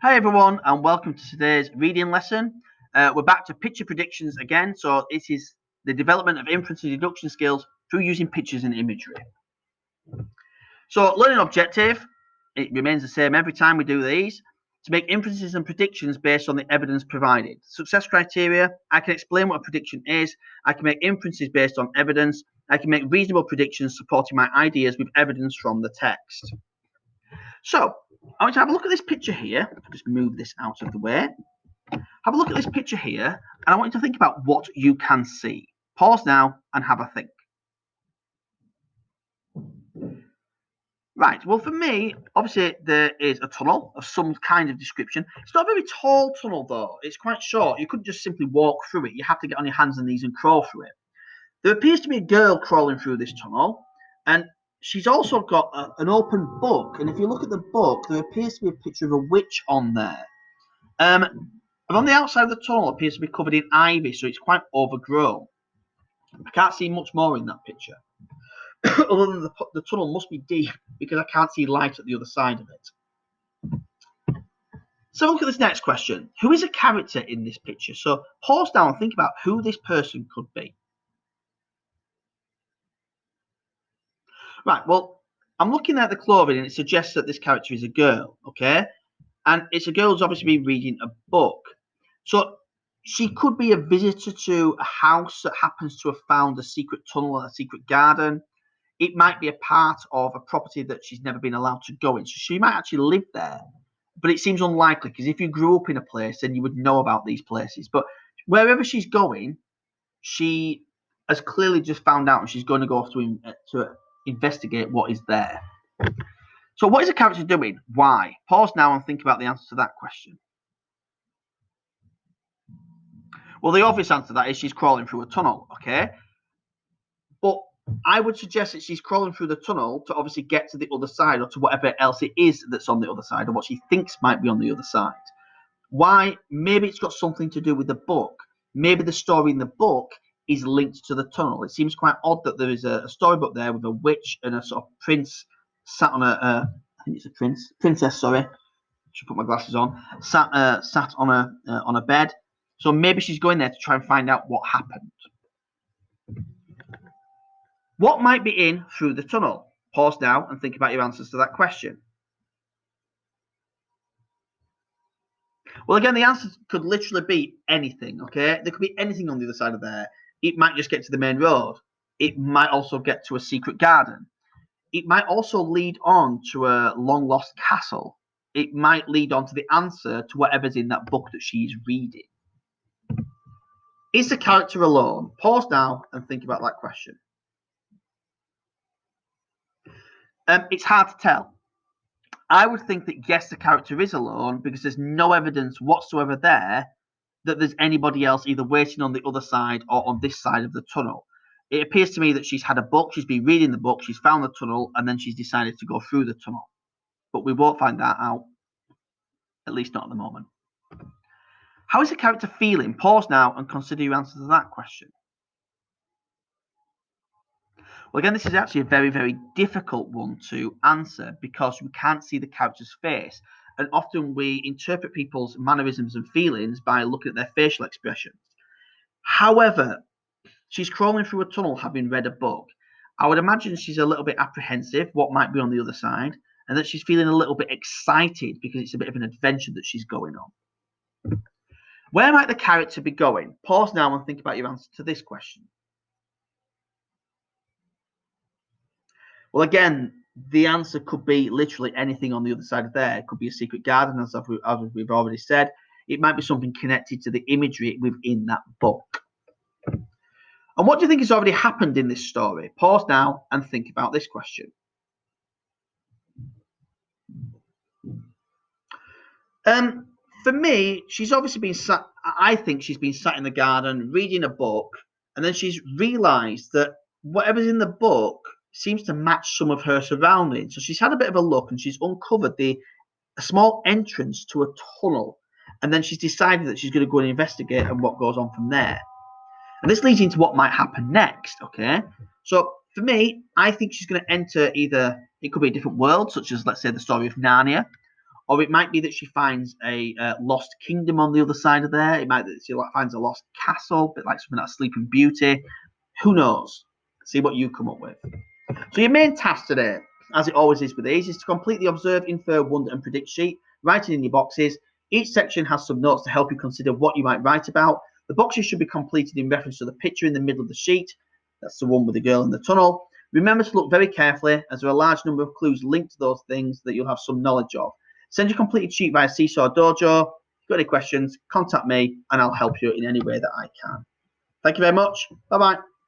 Hi everyone, and welcome to today's reading lesson. We're back to picture predictions again. So this is the development of inference and deduction skills through using pictures and imagery. So learning objective, it remains the same every time we do these. To make inferences and predictions based on the evidence provided. Success criteria, I can explain what a prediction is. I can make inferences based on evidence. I can make reasonable predictions supporting my ideas with evidence from the text. So I want to have a look at this picture here. I'll just move this out of the way. Have a look at this picture here, and I want you to think about what you can see. Pause now and have a think. Right, well, for me, obviously, there is a tunnel of some kind of description. It's not a very tall tunnel, though. It's quite short. You couldn't just simply walk through it. You have to get on your hands and knees and crawl through it. There appears to be a girl crawling through this tunnel, and she's also got an open book. And if you look at the book, there appears to be a picture of a witch on there. And on the outside of the tunnel appears to be covered in ivy, so it's quite overgrown. I can't see much more in that picture. Other than the tunnel must be deep because I can't see light at the other side of it. So look at this next question. Who is a character in this picture? So pause down and think about who this person could be. Right, well, I'm looking at the clothing and it suggests that this character is a girl, okay? And it's a girl who's obviously been reading a book. So she could be a visitor to a house that happens to have found a secret tunnel or a secret garden. It might be a part of a property that she's never been allowed to go in. So she might actually live there. But it seems unlikely because if you grew up in a place, then you would know about these places. But wherever she's going, she has clearly just found out and she's going to go off to investigate what is there. So what is the character doing? Why? Pause now and think about the answer to that question. Well, the obvious answer to that is she's crawling through a tunnel, okay? But I would suggest that she's crawling through the tunnel to obviously get to the other side or to whatever else it is that's on the other side or what she thinks might be on the other side. Why? Maybe it's got something to do with the book. Maybe the story in the book is linked to the tunnel. It seems quite odd that there is a storybook there with a witch and a sort of prince sat on I think it's a princess, sorry. Should put my glasses on. Sat on a bed. So maybe she's going there to try and find out what happened. What might be in through the tunnel? Pause now and think about your answers to that question. Well, again, the answer could literally be anything, okay? There could be anything on the other side of there. It might just get to the main road. It might also get to a secret garden. It might also lead on to a long-lost castle. It might lead on to the answer to whatever's in that book that she's reading. Is the character alone? Pause now and think about that question. It's hard to tell. I would think that yes, the character is alone because there's no evidence whatsoever there that there's anybody else either waiting on the other side or on this side of the tunnel. It appears to me that she's had a book, she's been reading the book, she's found the tunnel, and then she's decided to go through the tunnel. But we won't find that out, at least not at the moment. How is the character feeling? Pause now and consider your answer to that question. Well, again, this is actually a very, very difficult one to answer because we can't see the character's face. And often we interpret people's mannerisms and feelings by looking at their facial expressions. However, she's crawling through a tunnel having read a book. I would imagine she's a little bit apprehensive, what might be on the other side, and that she's feeling a little bit excited because it's a bit of an adventure that she's going on. Where might the character be going? Pause now and think about your answer to this question. Well, again, the answer could be literally anything on the other side of there. It could be a secret garden, as we've already said. It might be something connected to the imagery within that book. And what do you think has already happened in this story? Pause now and think about this question. For me, she's obviously been sat, I think she's been sat in the garden reading a book, and then she's realised that whatever's in the book seems to match some of her surroundings. So she's had a bit of a look and she's uncovered a small entrance to a tunnel, and then she's decided that she's going to go and investigate and what goes on from there. And this leads into what might happen next, okay? So for me, I think she's going to enter either, it could be a different world, such as, let's say, the story of Narnia, or it might be that she finds a lost kingdom on the other side of there. It might be that she finds a lost castle, a bit like something like Sleeping Beauty. Who knows? See what you come up with. So your main task today, as it always is with these, is to complete the Observe, Infer, Wonder and Predict sheet, writing in your boxes. Each section has some notes to help you consider what you might write about. The boxes should be completed in reference to the picture in the middle of the sheet. That's the one with the girl in the tunnel. Remember to look very carefully, as there are a large number of clues linked to those things that you'll have some knowledge of. Send your completed sheet via Seesaw Dojo. If you've got any questions, contact me and I'll help you in any way that I can. Thank you very much. Bye-bye.